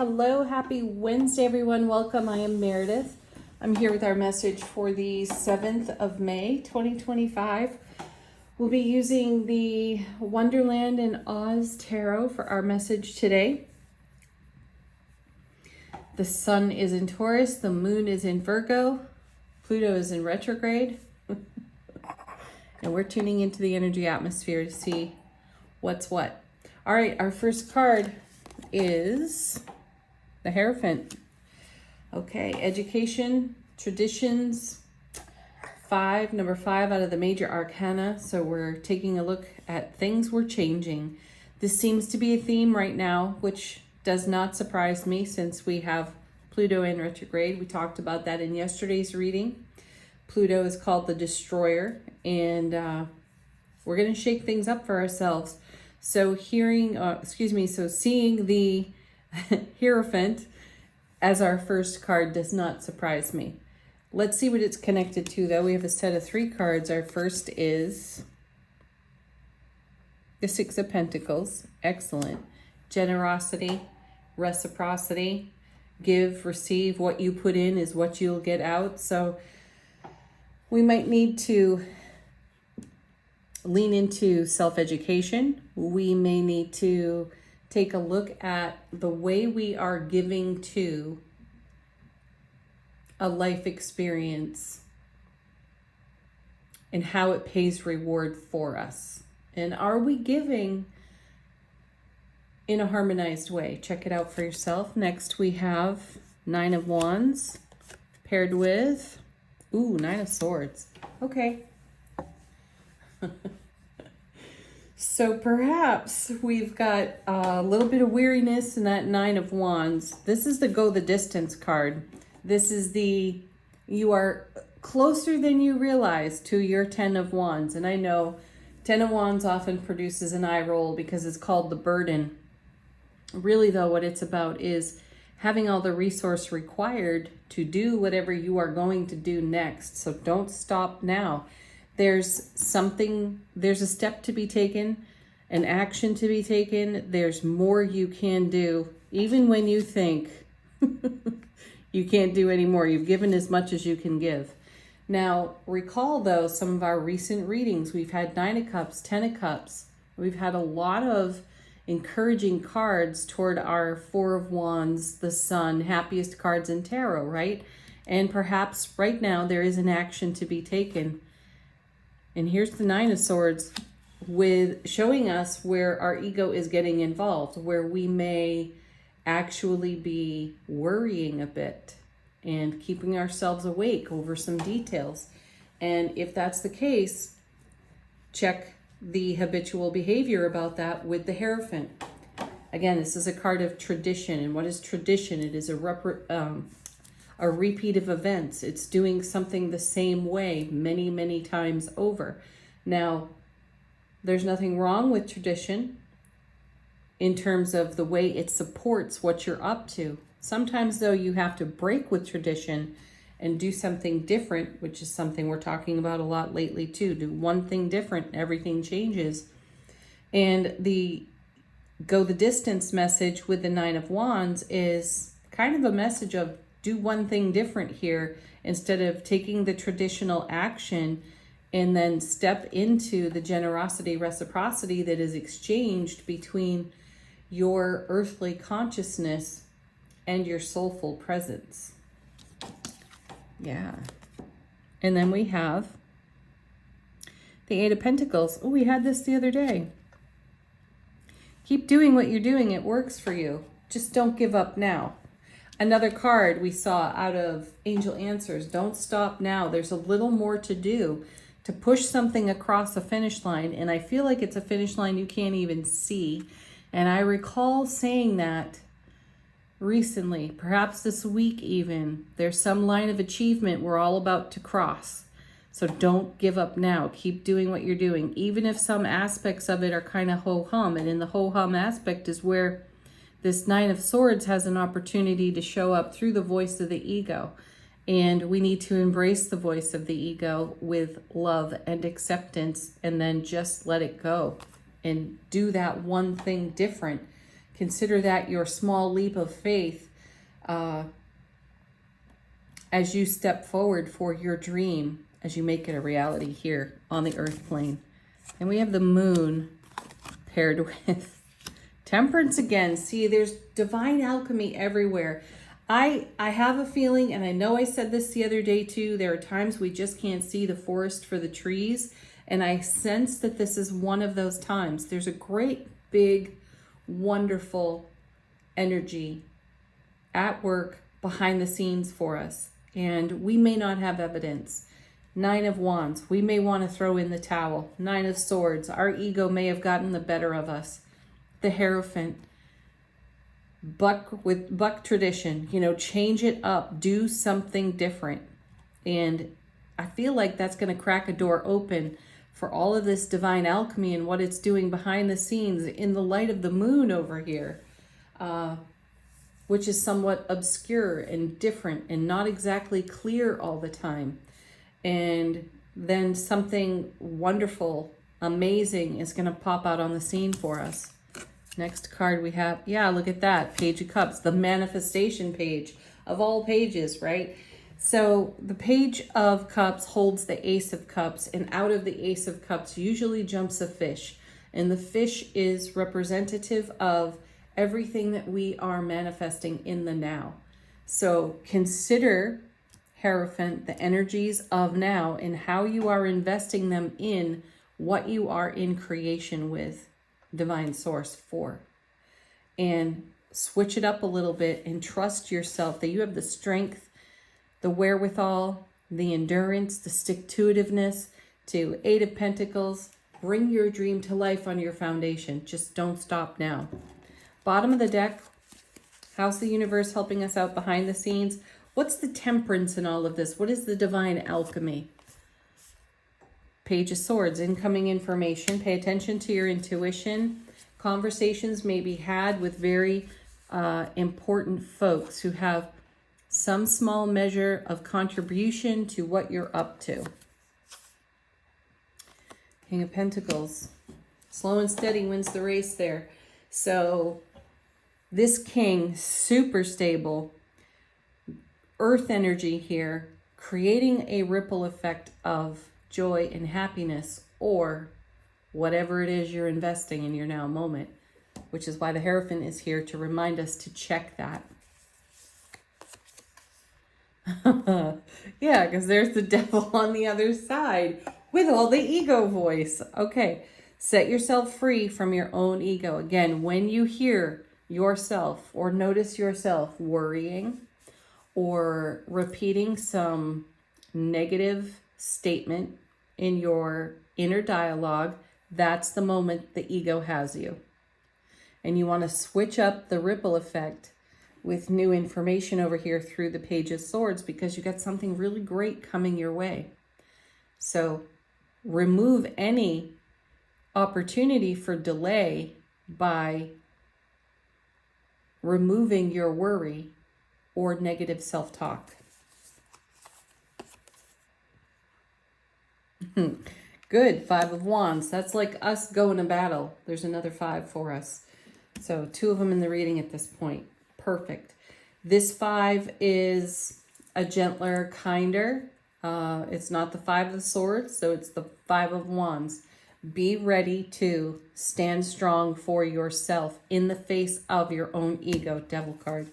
Hello, happy Wednesday, everyone. Welcome. I am Meredith. I'm here with our message for the 7th of May, 2025. We'll be using the Wonderland and Oz Tarot for our message today. The sun is in Taurus, the moon is in Virgo, Pluto is in retrograde, and we're tuning into the energy atmosphere to see what's what. All right, our first card is the Hierophant. Okay, education, traditions, number 5 out of the major arcana. So we're taking a look at things we're changing. This seems to be a theme right now, which does not surprise me since we have Pluto in retrograde. We talked about that in yesterday's reading. Pluto is called the Destroyer, and we're going to shake things up for ourselves. So seeing the Hierophant as our first card does not surprise me. Let's see what it's connected to, though. We have a set of 3 cards. Our first is the 6 of Pentacles. Excellent. Generosity, reciprocity, give, receive. What you put in is what you'll get out. So we might need to lean into self-education. We may need to take a look at the way we are giving to a life experience and how it pays reward for us. And are we giving in a harmonized way? Check it out for yourself. Next, we have 9 of Wands paired with, 9 of Swords. Okay. So perhaps we've got a little bit of weariness in that 9 of Wands. This is the go the distance card. This is you are closer than you realize to your 10 of Wands. And I know 10 of Wands often produces an eye roll because it's called the burden. Really, though, what it's about is having all the resource required to do whatever you are going to do next. So don't stop now. There's a step to be taken, an action to be taken. There's more you can do, even when you think you can't do any more. You've given as much as you can give. Now, recall, though, some of our recent readings. We've had 9 of Cups, 10 of Cups. We've had a lot of encouraging cards toward our 4 of Wands, the Sun, happiest cards in tarot, right? And perhaps right now there is an action to be taken. And here's the 9 of Swords with showing us where our ego is getting involved, where we may actually be worrying a bit and keeping ourselves awake over some details. And if that's the case, check the habitual behavior about that with the Hierophant. Again, this is a card of tradition. And what is tradition? It is a repeat of events. It's doing something the same way many, many times over. Now, there's nothing wrong with tradition in terms of the way it supports what you're up to. Sometimes, though, you have to break with tradition and do something different, which is something we're talking about a lot lately, too. Do one thing different, everything changes. And the go the distance message with the 9 of Wands is kind of a message of do one thing different here instead of taking the traditional action and then step into the generosity, reciprocity that is exchanged between your earthly consciousness and your soulful presence. Yeah. And then we have the 8 of Pentacles. Oh, we had this the other day. Keep doing what you're doing. It works for you. Just don't give up now. Another card we saw out of Angel Answers. Don't stop now. There's a little more to do to push something across a finish line. And I feel like it's a finish line you can't even see. And I recall saying that recently, perhaps this week even. There's some line of achievement we're all about to cross. So don't give up now. Keep doing what you're doing. Even if some aspects of it are kind of ho-hum. And in the ho-hum aspect is where this 9 of Swords has an opportunity to show up through the voice of the ego. And we need to embrace the voice of the ego with love and acceptance and then just let it go and do that one thing different Consider that your small leap of faith as you step forward for your dream, as you make it a reality here on the earth plane. And we have the moon paired with temperance again. See, there's divine alchemy everywhere. I have a feeling, and I know I said this the other day too, there are times we just can't see the forest for the trees. And I sense that this is one of those times. There's a great, big, wonderful energy at work behind the scenes for us. And we may not have evidence. 9 of Wands, we may want to throw in the towel. 9 of Swords, our ego may have gotten the better of us. The Hierophant, buck tradition, change it up, do something different. And I feel like that's going to crack a door open for all of this divine alchemy and what it's doing behind the scenes in the light of the moon over here, which is somewhat obscure and different and not exactly clear all the time. And then something wonderful, amazing is going to pop out on the scene for us. Next card we have, look at that, Page of Cups, the manifestation page of all pages, right? So the Page of Cups holds the Ace of Cups, and out of the Ace of Cups usually jumps a fish. And the fish is representative of everything that we are manifesting in the now. So consider, Hierophant, the energies of now and how you are investing them in what you are in creation with divine source for. And switch it up a little bit and trust yourself that you have the strength, the wherewithal, the endurance, the stick-to-itiveness to 8 of Pentacles. Bring your dream to life on your foundation. Just don't stop now. Bottom of the deck, how's the universe helping us out behind the scenes? What's the temperance in all of this? What is the divine alchemy? Page of Swords, incoming information. Pay attention to your intuition. Conversations may be had with very important folks who have some small measure of contribution to what you're up to. King of Pentacles. Slow and steady wins the race there. So this king, super stable, earth energy here, creating a ripple effect of joy and happiness, or whatever it is you're investing in your now moment, which is why the Hierophant is here to remind us to check that. Yeah, because there's the devil on the other side with all the ego voice. Okay, set yourself free from your own ego. Again, when you hear yourself or notice yourself worrying or repeating some negative statement in your inner dialogue, that's the moment the ego has you. And you want to switch up the ripple effect with new information over here through the Page of Swords, because you got something really great coming your way. So remove any opportunity for delay by removing your worry or negative self-talk. Good. 5 of Wands. That's like us going to battle. There's another 5 for us. So 2 of them in the reading at this point. Perfect. This 5 is a gentler, kinder. It's not the 5 of Swords, so it's the 5 of Wands. Be ready to stand strong for yourself in the face of your own ego. Devil card.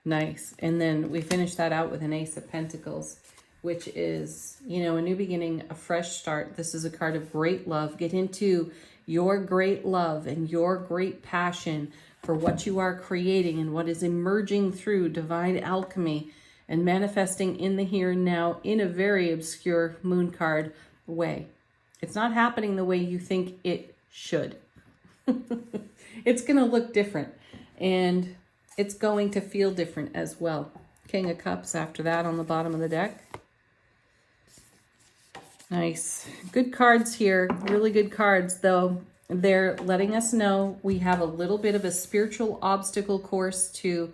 Nice. And then we finish that out with an Ace of Pentacles, which is, a new beginning, a fresh start. This is a card of great love. Get into your great love and your great passion for what you are creating and what is emerging through divine alchemy and manifesting in the here and now in a very obscure moon card way. It's not happening the way you think it should. It's going to look different, and it's going to feel different as well. King of Cups after that on the bottom of the deck. Nice. Good cards here. Really good cards, though. They're letting us know we have a little bit of a spiritual obstacle course to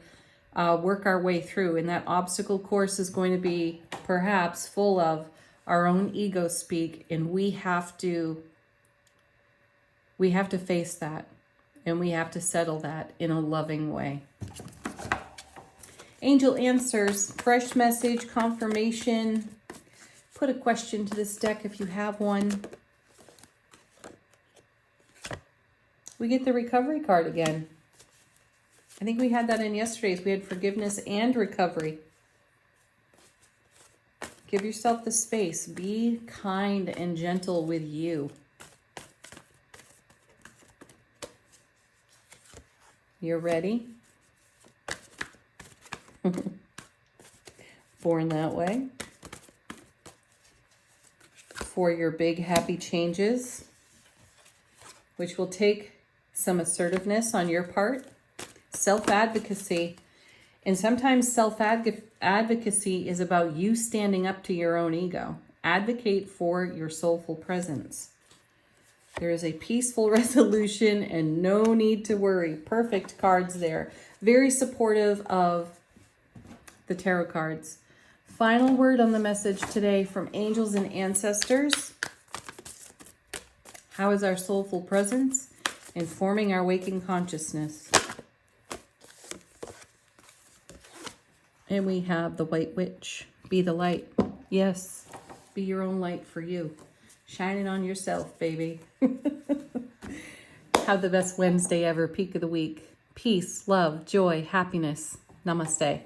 work our way through. And that obstacle course is going to be perhaps full of our own ego speak. And we have to we have to face that, and we have to settle that in a loving way. Angel answers, fresh message, confirmation. Put a question to this deck if you have one. We get the recovery card again. I think we had that in yesterday's. We had forgiveness and recovery. Give yourself the space. Be kind and gentle with you. You're ready? Born that way. For your big happy changes, which will take some assertiveness on your part, self-advocacy. And sometimes self-advocacy is about you standing up to your own ego. Advocate for your soulful presence. There is a peaceful resolution and no need to worry. Perfect cards there. Very supportive of the tarot cards. Final word on the message today from angels and ancestors. How is our soulful presence informing our waking consciousness? And we have the White Witch. Be the light. Yes, be your own light for you. Shine it on yourself, baby. Have the best Wednesday ever, peak of the week. Peace, love, joy, happiness. Namaste.